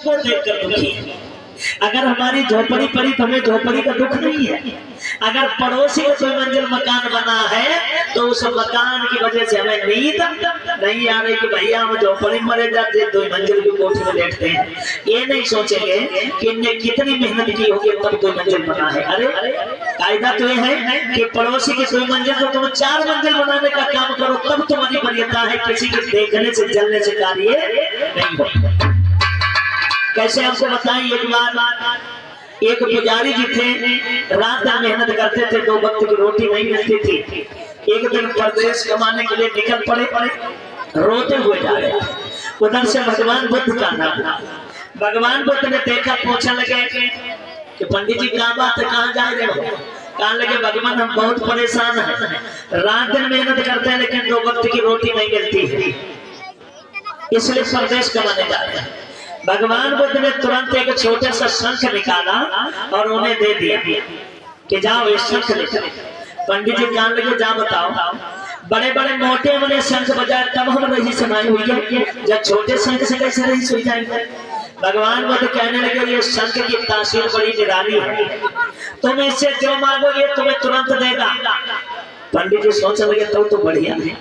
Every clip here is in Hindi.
उसको देखकर दुखी है। अगर हमारी झोपड़ी पड़ी तो हमें झोपड़ी का दुख नहीं है। अगर पड़ोसी का कोई मंजिल मकान बना है तो उस मकान की वजह से हमें नींद नहीं आ रही कि भैया हम झोपड़ी मरे जाते, दो मंजिल की कोठी में बैठते हैं। ये नहीं सोचेंगे कि इनने कितनी मेहनत की होगी तब कोई मंजिल बना है। अरे कायदा तो ये है कि पड़ोसी की कोई मंजिल तो तुम 4 मंजिल बनाने का काम करो, तब तुम्हारी वरीयता है। किसी के देखने से जलने से कार्य नहीं होता। कैसे आपको बताएं, एक बार एक पुजारी जी थे, रात दिन मेहनत करते थे, 2 वक्त की रोटी नहीं मिलती थी। एक दिन परदेश कमाने के लिए निकल पड़े, रोते हुए जा रहे थे। उधर से भगवान बुद्ध का नाम, भगवान बुद्ध ने देखा, पूछने लगे कि पंडित जी क्या बात है, कहाँ जा रहे हो? कहने लगे भगवान हम बहुत परेशान हैं, रात दिन मेहनत करते हैं लेकिन 2 वक्त की रोटी नहीं मिलती है, इसलिए परदेश कमाने जा रहे हैं। भगवान बुद्ध ने तुरंत एक छोटे सा शंख निकाला और उन्हें दे दिया कि जाओ इस शंख लेकर। पंडित जी कहने लगे जा बताओ, बड़े बड़े मोटे बड़े शंख बजाए तब हम रही सुनाई हुई है, जब छोटे शंख से कैसे रही सुई जाएंगे? भगवान बुद्ध कहने लगे ये शंख की तासीर बड़ी निराली है, तुम इससे जो मांगोगे तुम्हें तुरंत देगा। पंडित जी सोचने लगे तो बढ़िया है,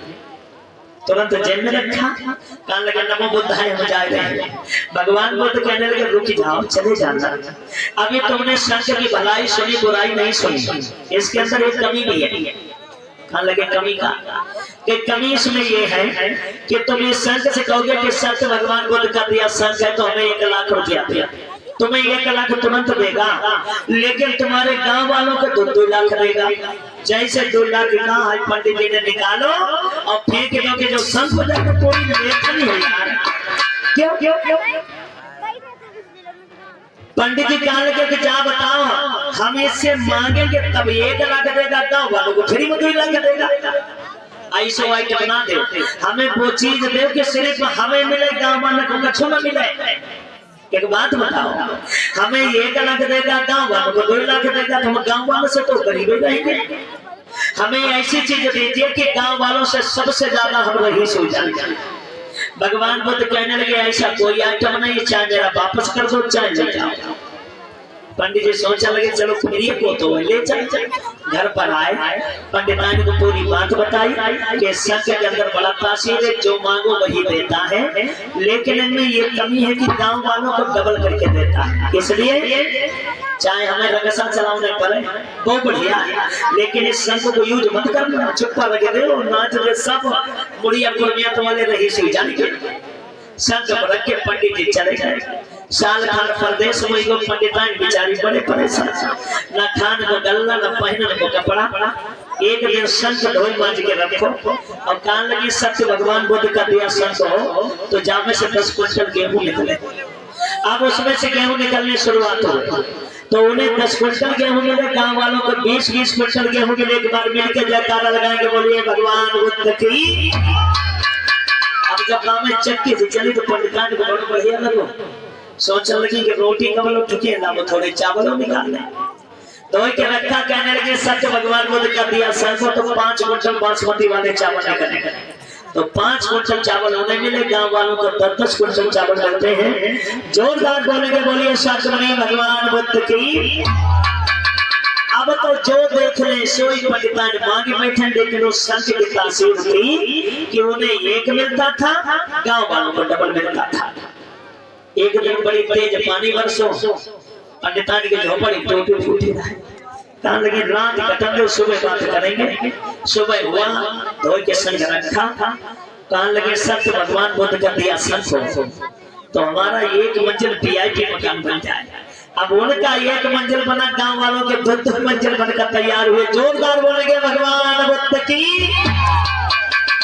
तुरंत जेब में रखा, कहने लगे नमो बुद्धाय हम जा रहे हैं। भगवान बुद्ध कहने लगे रुक जाओ, चले जाना, अभी तुमने शंख की भलाई सुनी बुराई नहीं सुनी, इसके अंदर एक कमी भी है। कहने लगे कमी का? कि कमी इसमें ये है कि तुम इस शंख से कहोगे कि शंख भगवान बुद्ध का दिया शंख है तो हमें 1 लाख रुपया दिया, तुम्हें 1 लाख तुरंत देगा, लेकिन तुम्हारे गांव वालों को 2-2 लाख देगा। जैसे 2 लाख कहा पंडित जी ने निकालो और फेंक दो कि जो शंख हो जाएगा कोई नहीं है यार। क्यों क्यों क्यों? पंडित जी कहने लगे कि जा बताओ, हम इससे मांगेंगे तब 1 लाख देगा, गाँव वालों को फ्री में 2 लाख देगा। ऐसे वाइट बना दे, हमें वो चीज दे कि सिर्फ हमें मिले, गाँव वालों को कछु न मिले। एक बात बताओ, हमें 1 लाख देगा, गाँव वालों को 2 लाख देगा, तो हम गाँव वालों से तो गरीब ही रहेंगे। हमें ऐसी चीज दीजिए कि गाँव वालों से सबसे ज्यादा हम रईस हो जाएंगे। भगवान बुद्ध कहने लगे ऐसा कोई आइटम नहीं, चाहे मेरा वापस कर दो चाहे ले जाओ। पंडित जी सोचने लगे चलो फ्री को तो ले जाए। घर पर आए, पंडितानी को पूरी बात बताई कि शंख के अंदर बड़ा तासीर है, जो मांगो वही देता है, लेकिन इनमें ये कमी है कि गांव वालों को डबल करके देता है, इसलिए चाहे हमें रगसा चलाने पड़े वो बढ़िया है, लेकिन इस शंख को यूज मत करना, चुप्पा लगे दे और नाच दे, सब बुढ़िया कुर्मियात वाले रही से जानेंगे। शंख रख के पंडित जी चले गए। साल खान परदेश में गो, पंडितान बेचारी बड़े परेशान, न खान को गल्ला न पहनने को कपड़ा। एक दिन शंख धोई मांझ के रखो और कहने लगी सत्य भगवान बुद्ध का दिया शंख हो तो जामे से 10 क्विंटल गेहूं निकले। अब उसमें से गेहूं निकलने शुरुआत हो तो उन्हें 10 क्विंटल गेहूं मिले, गांव वालों को 20-20 क्विंटल गेहूं मिले। एक बार मिलकर जयकारा लगाएंगे, बोलिए भगवान बुद्ध की। अब जब गाँव में चक्की से चली तो पंडितान को बहुत बढ़िया लगो, सोचने लगी कि रोटी कब लोग चुके ना, वो थोड़े चावलों निकालने तो के रखा। कहने लगे सत्य भगवान बुद्ध का दिया शंख तो 5 क्विंटल बासमती वाले चावल निकले, तो 5 क्विंटल चावल उन्हें मिले, गांव वालों को 10-10 क्विंटल चावल मिलते हैं। जोरदार बोलेंगे बोलिए सतमणि भगवान बुद्ध की। अब तो जो देख ले सोई पंडितान मांगे बैठे, लेकिन उस शंख की तासीर थी कि उन्हें 1 मिलता था, गांव वालों को डबल मिलता था। एक दिन बड़ी तेज पानी बरसो, पंडितान की झोपड़ी टूटी फूटी रहे, कहने लगे रात खत्म हो सुबह बात करेंगे। सुबह हुआ, धोई के शंख रखा, कहने लगे सत्य भगवान बुद्ध का दिया शंख हो तो हमारा 1 मंजिल VIP मकान बन जाए। अब उनका 1 मंजिल बना, गांव वालों के 2 मंजिल बनकर तैयार हुए। जोरदार बोलेंगे भगवान बुद्ध की।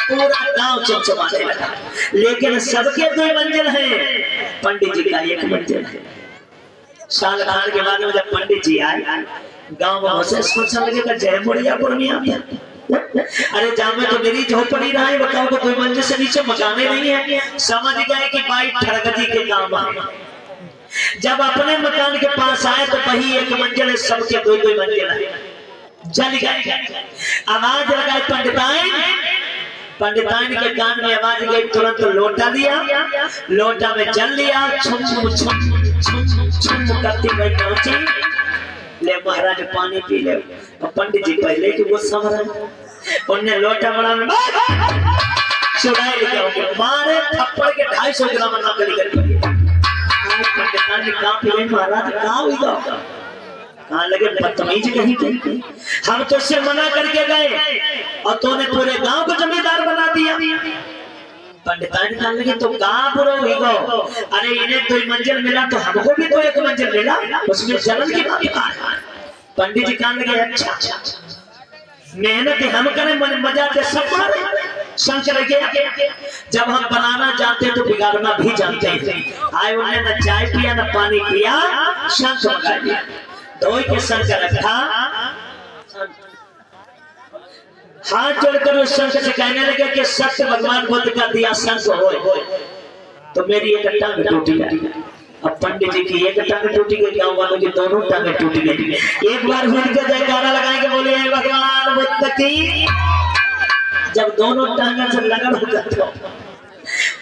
पूरा गांव चमचमाने लगा, लेकिन सबके 2 मंजिल हैं, पंडित जी का 1 मंजिल है। साल खान के बाद में जब पंडित जी आए, गांव में से सोचने लगे कि जय बुढ़िया कुर्मिया, अरे जामे तो मेरी झोपड़ी रहा है, बताओ कि 2 मंजिल से नीचे मकाने नहीं है। समझ गए कि भाई ठरगती के काम है। जब अपने मकान के पास आए तो वही 1 मंजिल है, सबके 2-2 मंजिल है। जल गए, आवाज लगाए पंडिताइन पंडिताइन के कान में आवाज गई, तुरंत लोटा दिया, लोटा में जल लिया, छुम छुम छुम छुम छुम करती गई पहुंची, ले महाराज पानी पी ले। और पंडित जी पहले की गुस्सा में उन्हें लोटा बड़ा में चुराए लेके मारे थप्पड़ के 250 ग्राम नकली कर दिए। पंडिताइन ने कहा पी महाराज कहाँ हुई तो कहाँ लगे बदतमीज कहीं कहीं, हम तो उससे मना करके गए और तूने पूरे गांव को जमींदार बना दिया। पंडिताइन कहने लगे तो कहाँ पूरा हुई गो, अरे इन्हें 2 मंजिल मिला तो हमको भी तो 1 मंजिल मिला, उसमें जलन की बात है। पंडित जी कहने लगे अच्छा मेहनत हम करें मन मजा से सब शंकर के जब हम बनाना जानते तो बिगाड़ना भी जानते हैं। आए उन्हें न चाय पिया न पानी पिया, शंख मंगा लिया, धोई के शंकर रखा, हाथ जोड़कर उस शंख से कहने लगे कि सत्य भगवान बुद्ध का दिया शंख हो तो मेरी एक टांग टूटी गई। अब पंडित जी की एक टांग टूटी गई, गांव वालों की दोनों टांगें टूटी गई। एक बार फिर के जयकारा लगाएंगे, बोले भगवान बुद्ध की। जब दोनों टांगों से लगन हो गई तो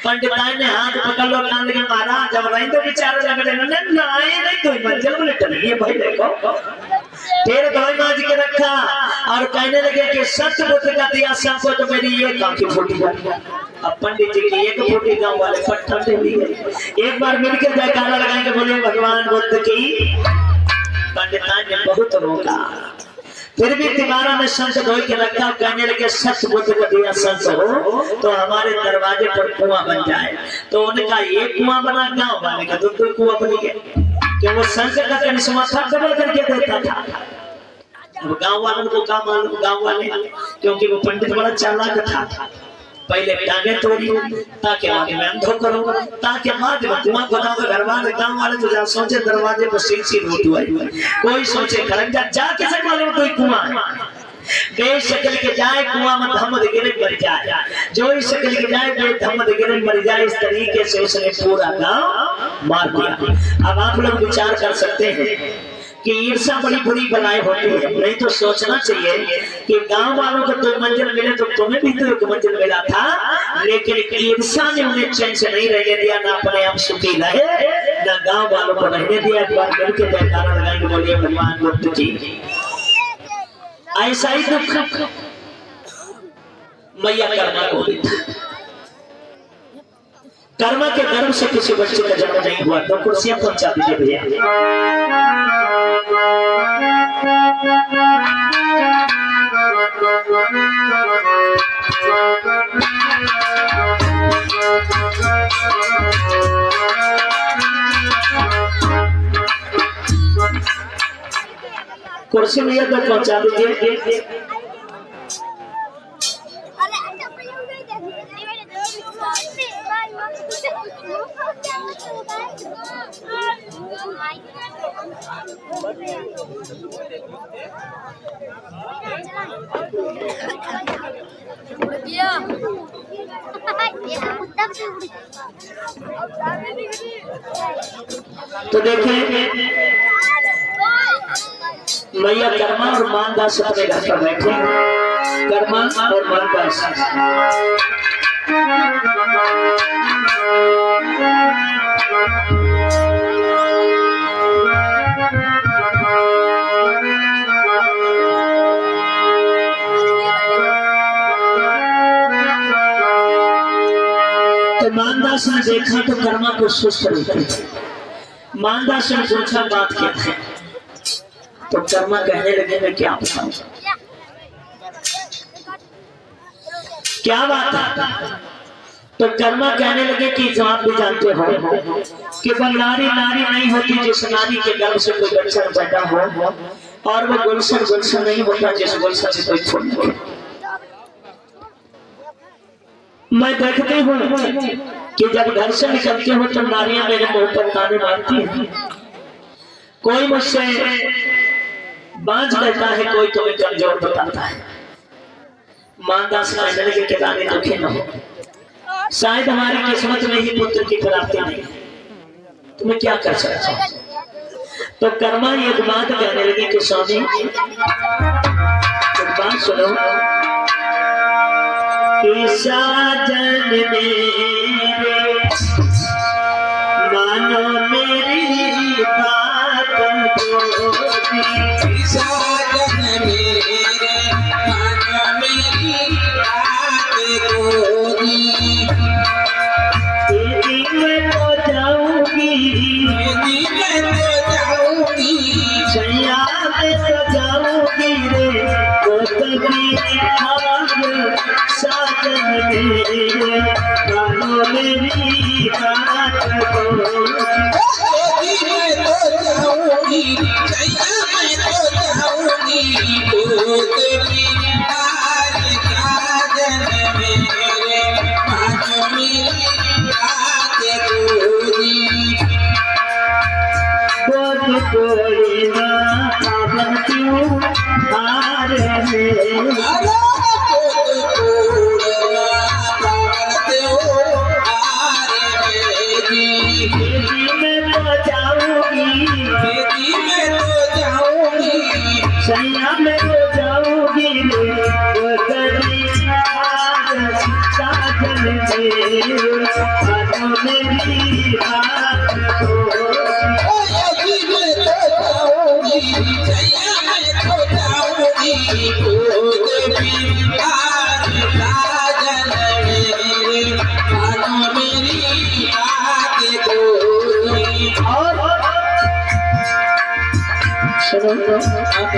पंडिताइन ने हाथ पकड़ लो, कान लगे महाराज जब रही तो बेचारे लग रहे नहीं तो मंजिल बोले टलिए भाई देखो, फिर धोई माज के रखा और कहने लगे कि सत्य बुद्ध का दिया शंख तो मेरी ये काफी फूटी गई। अब पंडित जी की एक फूटी गांव वाले पट्टा दे दिए। एक बार मिलकर जयकारा लगाएंगे, बोले भगवान बुद्ध की। पंडिताइन ने बहुत रोका, फिर भी तिवारा में शंख धोई के रखा, कहने लगे सत्य बुद्ध का दिया शंख हो तो हमारे दरवाजे पर कुआं बन जाए। तो उनका एक कुआं बना, गांव वाले का 2 कुआं बन गए, कि वो शंख का करिश्मा था डबल करके देता था। गांव वालों को काम मालूम, गांव वाले क्योंकि वो पंडित बड़ा चालाक था, पहले टांगे तोड़ी ताकि आगे में अंधो करो, ताकि बाद में कुआं खोदाओगे। घर वाले गांव वाले तो जा सोचे दरवाजे पर सीधी रोटी हुई, कोई सोचे खरंजा जाके से मालूम कोई कुआं बेशकल के जाए कुआं में धम्मद गिरे मर जाए, जो इस शक्ल के जाए बे धम्मद गिरे मर जाए। इस तरीके से उसने पूरा गांव मार दिया। अब आप लोग विचार कर सकते हैं कि ईर्षा बड़ी बुरी बलाई होती है, नहीं तो सोचना चाहिए कि गांव वालों को 2 मंजिल मिले तो तुम्हें भी तो 1 मंजिल मिला था, लेकिन ईर्षा ने उन्हें चैन से नहीं रहने दिया, ना अपने आप सुखी रहे ना गांव वालों को रहने दिया। एक बार मिलकर जयकारा लगाएंगे, बोलिए भगवान बुद्ध जी। ऐसा ही दुख मैया कर्मा को भी था। कर्मा के गर्भ से किसी बच्चे का जन्म नहीं हुआ, तो कुर्सियां पहुंचा दीजिए भैया। कुर्सी भैया तक पहुंचा दीजिए। तो देखिए मैया कर्मा और मानदास अपने घर पर बैठे, कर्मा और मानदास। तो मानदास ने देखा तो कर्मा को सुस्त रहते। मानदास ने पूछा बात क्या है, तो कर्मा कहने लगे मैं क्या बताऊं, क्या बात है। तो कर्मा कहने लगे कि आप भी जानते हो कि बंगारी नारी नहीं होती जिस नारी के गर्भ से कोई बच्चा पैदा हो, और वो गुलशन गुलशन नहीं होता जिस गुलशन से कोई फूल हो। मैं देखती हूँ कि जब घर से निकलती हूँ तो नारियां मेरे मुंह पर ताने मारती हैं, कोई मुझसे बांझ कहता है, कोई तुम्हें कमजोर बताता है। मानदास कहने लगे कि रानी दुखी न हो, शायद हमारी किस्मत में ही पुत्र की प्राप्ति नहीं, तुम्हें क्या कर सकता हूं। तो कर्मा एक बात कहने लगी कि स्वामी एक बात सुनो, साजन मेरे मानो मेरी बात को साजन मेरे मानो मेरी बात को तेरी मैं तो जाऊंगी सैया में सजाऊंगी रे वो कभी साजन मेरे मानो मेरी बात को सैया में तो जाऊंगी वो कभी साजन मेरे मेरी बात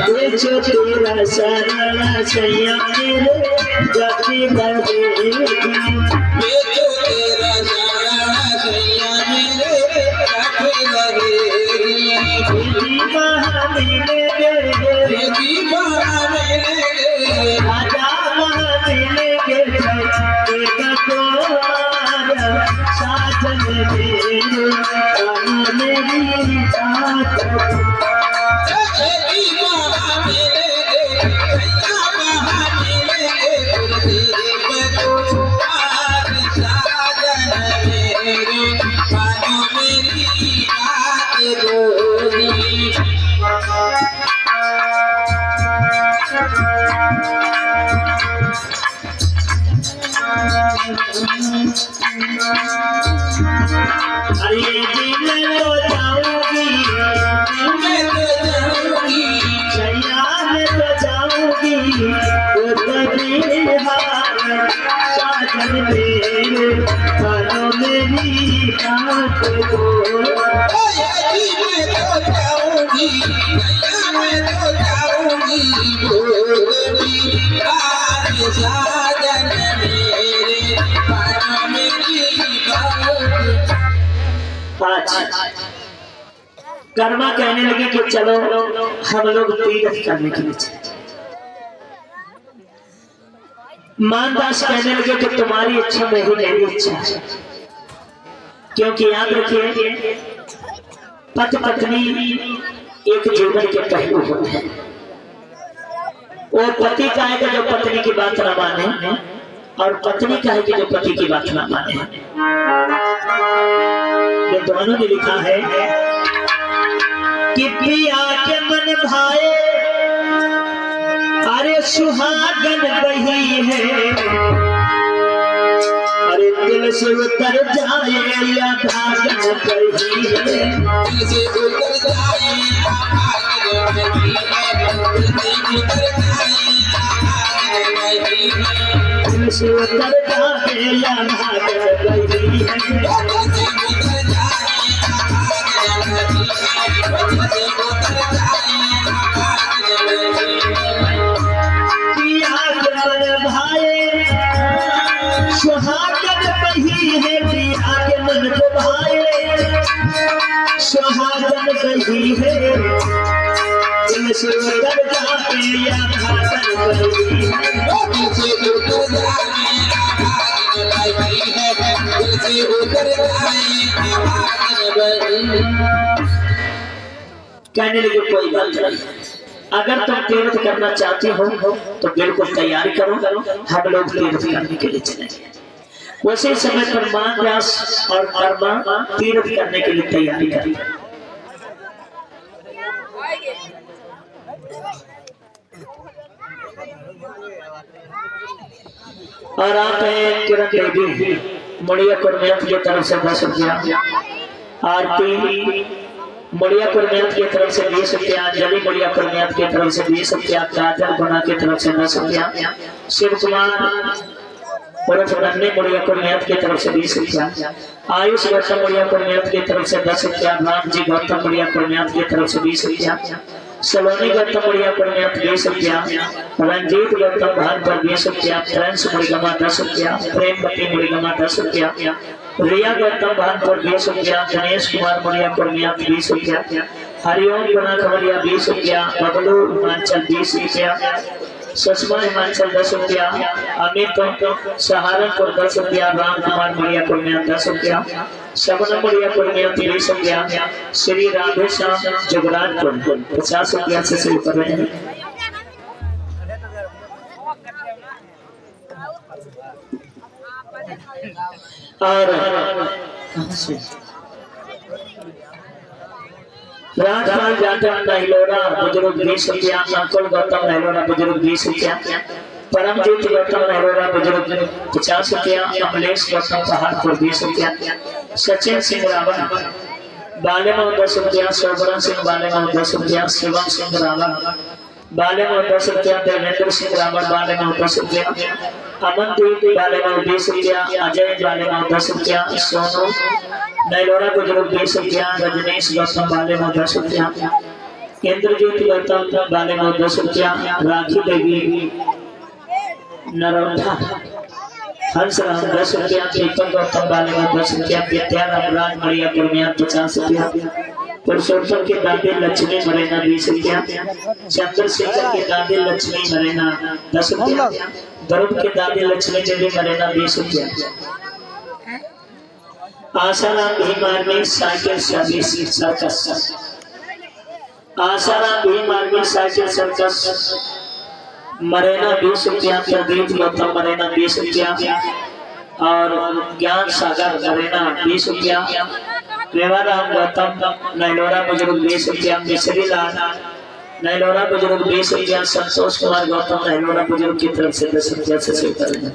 ये जो तेरा सारा सैया मेरे जाती बजे साजन मेरे मेरी बात अरे दिल तो जाऊंगी सैया में तो जाऊंगी वो कभी साजन मेरे मानो मेरी बात को कर्मा कहने लगे कि चलो हम लोग तीर्थ करने के लिए चले। मानदास कहने लगे कि तुम्हारी इच्छा नहीं मेरी इच्छा है, क्योंकि याद रखिए पति पत्नी एक जीवन के पहलू होते हैं। वो पति का है कि जो पत्नी की बात न माने और पत्नी का है कि जो पति की बात न माने। ये दोनों ने लिखा है कि पिया के मन भाए अरे सुहागन बही है, अरे दिल से उतर जाए या भागन बही है, दिल से उतर जाए दिल से उतर जाए या भागन बही है। सुहागन बही है पिया के मन को भाए, सुहागन बही है दिल से उतर जाए या भागन बही है, दिल से उतर कहने लगे कोई बात नहीं, अगर तुम तीर्थ करना चाहते हो तो बिल्कुल तैयारी करो, हम लोग तीर्थ करने के लिए चलेंगे। उसी समय पर मानदास और कर्मा तीर्थ करने के लिए तैयारी करें। और आप हैं किरण देवी मुड़िया कुरमियत की तरफ से 10 रुपया। आरती मुड़िया कुरमियत की तरफ से 20 रुपया। अंजलि मुड़िया कुरमियत की तरफ से 20 रुपया। काजल गुना की तरफ से 10 रुपया। शिव कुमार उर्फ नन्हे मुड़िया कुरमियत की तरफ से 20 रुपया। आयुष गौतम मुड़िया कुरमियत की तरफ से 10 रुपया। राम जी गौतम मुड़िया कुरमियत की तरफ से 20 रुपया। सलोनी गौतम मुड़िया कुरमियत 20 रुपया। रंजीत गौतम भान पर 20 रुपया। फ्रेंड्स मुड़िगमा 10 रुपया। प्रेमवती मुड़िगमा 10 रुपया। रिया गौतम भान पर 20 रुपया। गणेश कुमार मुड़िया कुरमियत 20 रुपया। हरिओम गुना खबरिया 20 रुपया। बबलू हिमाचल 20 रुपया। सुषमा हिमाचल 10 रुपया। अमित सहारनपुर 10 रुपया। राम कुमार मुड़िया कुरमियत 10 रुपया। शबनम मुड़िया कुरमियत 20 रुपया। श्री राधे श्याम जुगराजपुर 50 रुपया से शुरू कर रहे हैं। और राजपाल जाटन नहिलोरा बुजुर्ग 20 रुपया। अंकुल गौतम नहिलोरा बुजुर्ग 20 रुपया। परमजीत गौतम नहिलोरा बुजुर्ग 50 रुपया। अमलेश गौतम पहाड़पुर 20 रुपया। सचिन सिंह रावण बालेगांव 10 रुपया। शोभरा सिंह बालेगांव 10 रुपया। शिवम सिंह रावण बालेगांव 10 रुपया। देवेंद्र सिंह रावण बालेगांव 10 रुपया। अमनदीप बालेगांव 20 रुपया। अजय बालेगांव 10 रुपया। सोनू नैलोरा बुजुर्ग 20 रुपया। रजनीश गौतम बालेगांव 10 रुपया। इंद्रजीत गौतम बालेगांव 10 रुपया। राखी देवी नरोटा हंसराम 10 रुपया। दीपक गौतम बालेगांव 10 रुपया। विद्याराम राज मड़िया कुरमियत 50 रुपया। पुरुषोत्तम के दादी लक्ष्मी मरेना 20 रुपया। चंद्रशेखर के दादी लक्ष्मी मरेना 10 रुपया। ध्रुव के दादी लक्ष्मी देवी मरेना 20 रुपया। Asaram Bhim army cycle circus Asaram Bhim army cycle circus मरेना 20 रुपया। प्रदीप गौतम मरेना 20 रुपया। और ज्ञान सागर मरेना 20 रुपया। रेवाराम गौतम नैलोरा बुजुर्ग 20 रुपया। मिश्री लाल नैलोरा बुजुर्ग 20 रुपया। संतोष कुमार गौतम नैलोरा बुजुर्ग की तरफ से 10 रुपया से शुरू करेंगे।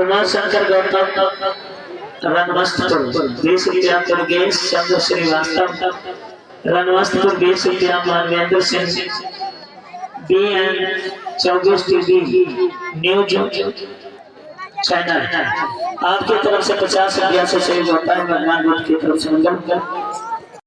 उमा शंकर गौतम रणमस्तपुर 20 रुपया। दुर्गेश चंद्र श्रीवास्तव रणमस्तपुर 20 रुपया। Manvendra Singh BN 24 TV news channel आपकी तरफ से 50 रुपया से शुरू होता है। भगवान बुद्ध की तरफ से मंगल।